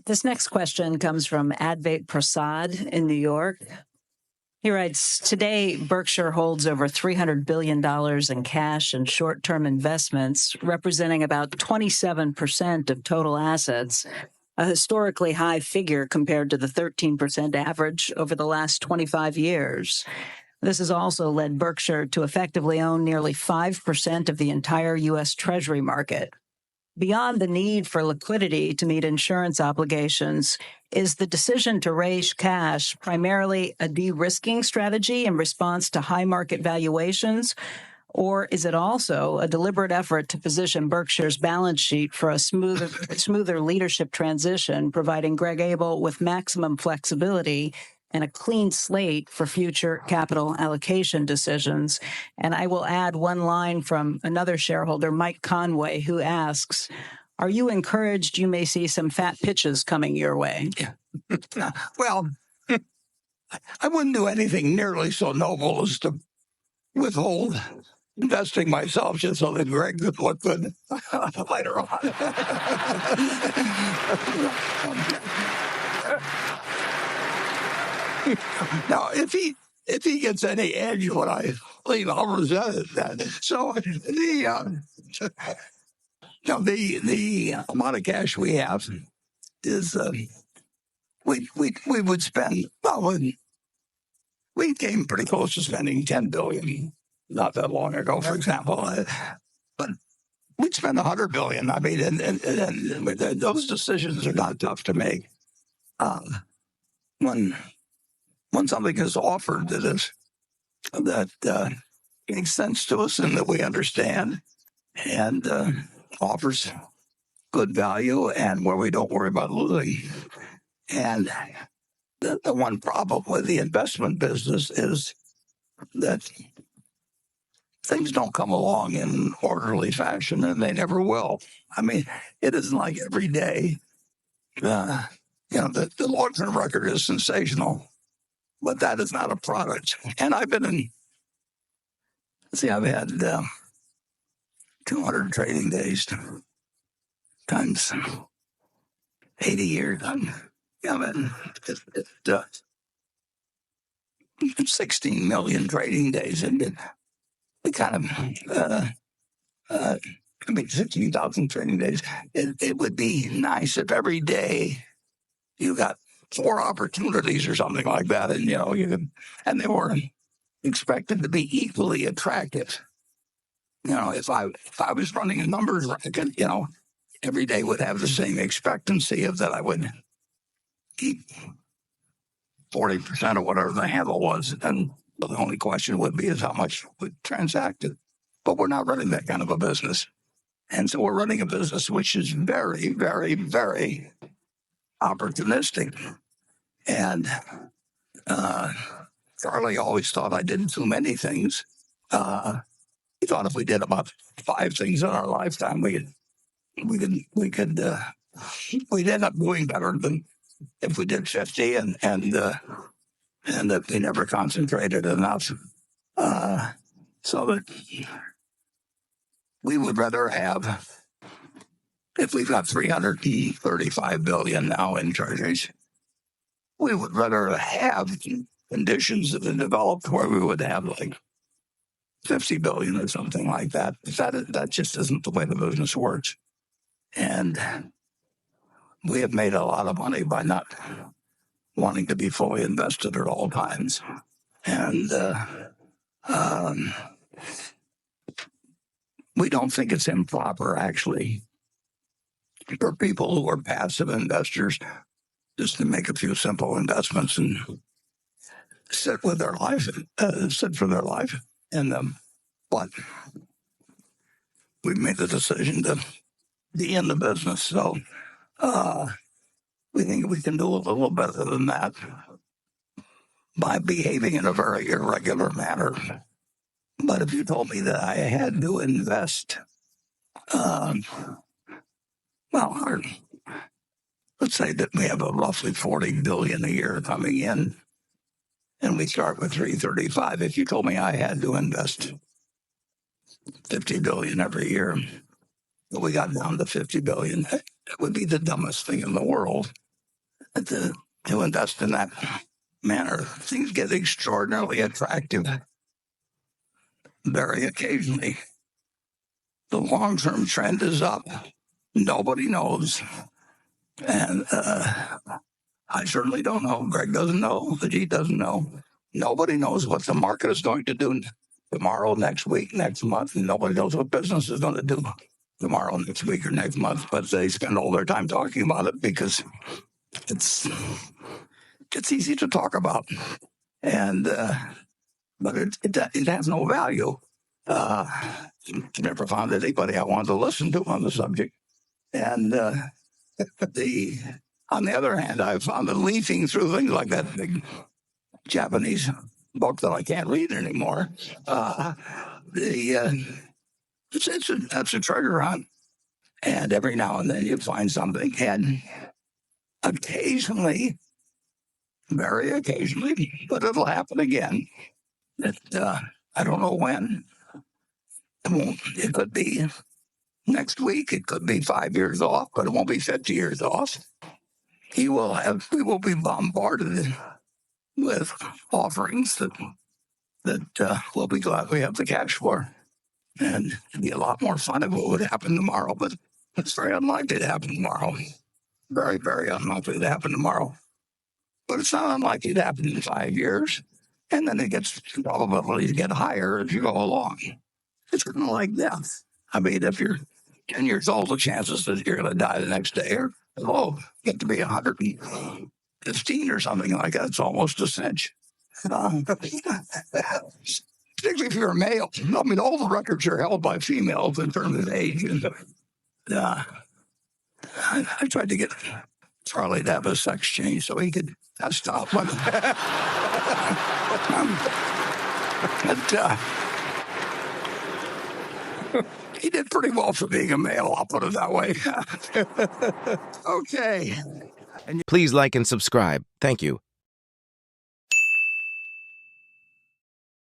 This next question comes from Advait Prasad in New York. He writes, today, Berkshire holds over $300 billion in cash and short-term investments, representing about 27% of total assets, a historically high figure compared to the 13% average over the last 25 years. This has also led Berkshire to effectively own nearly 5% of the entire U.S. Treasury market. Beyond the need for liquidity to meet insurance obligations, is the decision to raise cash primarily a de-risking strategy in response to high market valuations, or is it also a deliberate effort to position Berkshire's balance sheet for a smoother leadership transition, providing Greg Abel with maximum flexibility and a clean slate for future capital allocation decisions? And I will add one line from another shareholder, Mike Conway, who asks, are you encouraged you may see some fat pitches coming your way? Yeah. Well, I wouldn't do anything nearly so noble as to withhold investing myself just so that Greg could look good later on. Now, if he gets any edge when I leave, I'll resent it then. So the amount of cash we have is we would spend, well, we came pretty close to spending $10 billion not that long ago, for example, but we'd spend $100 billion. I mean, and those decisions are not tough to make. When something is offered that makes sense to us and that we understand and offers good value and where we don't worry about losing. And the one problem with the investment business is that things don't come along in orderly fashion, and they never will. I mean, it isn't like every day. The long-term record is sensational, but that is not a product. And I've been I've had 200 trading days times 80 years. It's 16 million trading days, and we kind of 16,000 trading days. It would be nice if every day you got 4 opportunities or something like that, and and they were expected to be equally attractive. If I was running a numbers racket, every day would have the same expectancy of that I would keep 40% of whatever the handle was, and the only question would be is how much we transacted. But we're not running that kind of a business. And so we're running a business which is very, very, very opportunistic. And Charlie always thought I did too many things. He thought if we did about 5 things in our lifetime, we'd end up doing better than if we did 50, and that we never concentrated enough. So that we would rather have, if we've got $335 billion now in treasuries, we would rather have conditions that have developed where we would have like $50 billion or something like that. That just isn't the way the business works. And we have made a lot of money by not wanting to be fully invested at all times. And we don't think it's improper, actually, for people who are passive investors just to make a few simple investments and sit for their life in them. But we've made the decision to be in the business. So we think we can do a little better than that by behaving in a very irregular manner. But if you told me that I had to invest, let's say that we have a roughly $40 billion a year coming in, and we start with 335. If you told me I had to invest $50 billion every year, but we got down to $50 billion, it would be the dumbest thing in the world to invest in that manner. Things get extraordinarily attractive very occasionally. The long-term trend is up. Nobody knows. And I certainly don't know. Greg doesn't know. Ajit doesn't know. Nobody knows what the market is going to do tomorrow, next week, next month. And nobody knows what business is going to do tomorrow, next week, or next month. But they spend all their time talking about it because it's easy to talk about. And but it has no value. I never found anybody I wanted to listen to on the subject. And on the other hand, I've found that leafing through things like that big Japanese book that I can't read anymore, that's a treasure hunt. And every now and then you find something, and occasionally, very occasionally, but it'll happen again. I don't know when. It could be next week. It could be 5 years off, but it won't be 50 years off. We will be bombarded with offerings that we'll be glad we have the cash for. And it'd be a lot more fun if it would happen tomorrow, but it's very unlikely to happen tomorrow. Very, very unlikely to happen tomorrow. But it's not unlikely to happen in 5 years. And then the probability to get higher as you go along. It's kind of like death. I mean, if you're 10 years old, the chances that you're going to die the next day are low. Get to be 115 or something like that. It's almost a cinch. Particularly if you're a male. I mean, all the records are held by females in terms of age. And I tried to get Charlie to have a sex change so he could stop. But he did pretty well for being a male, I'll put it that way. Okay. Please like and subscribe. Thank you.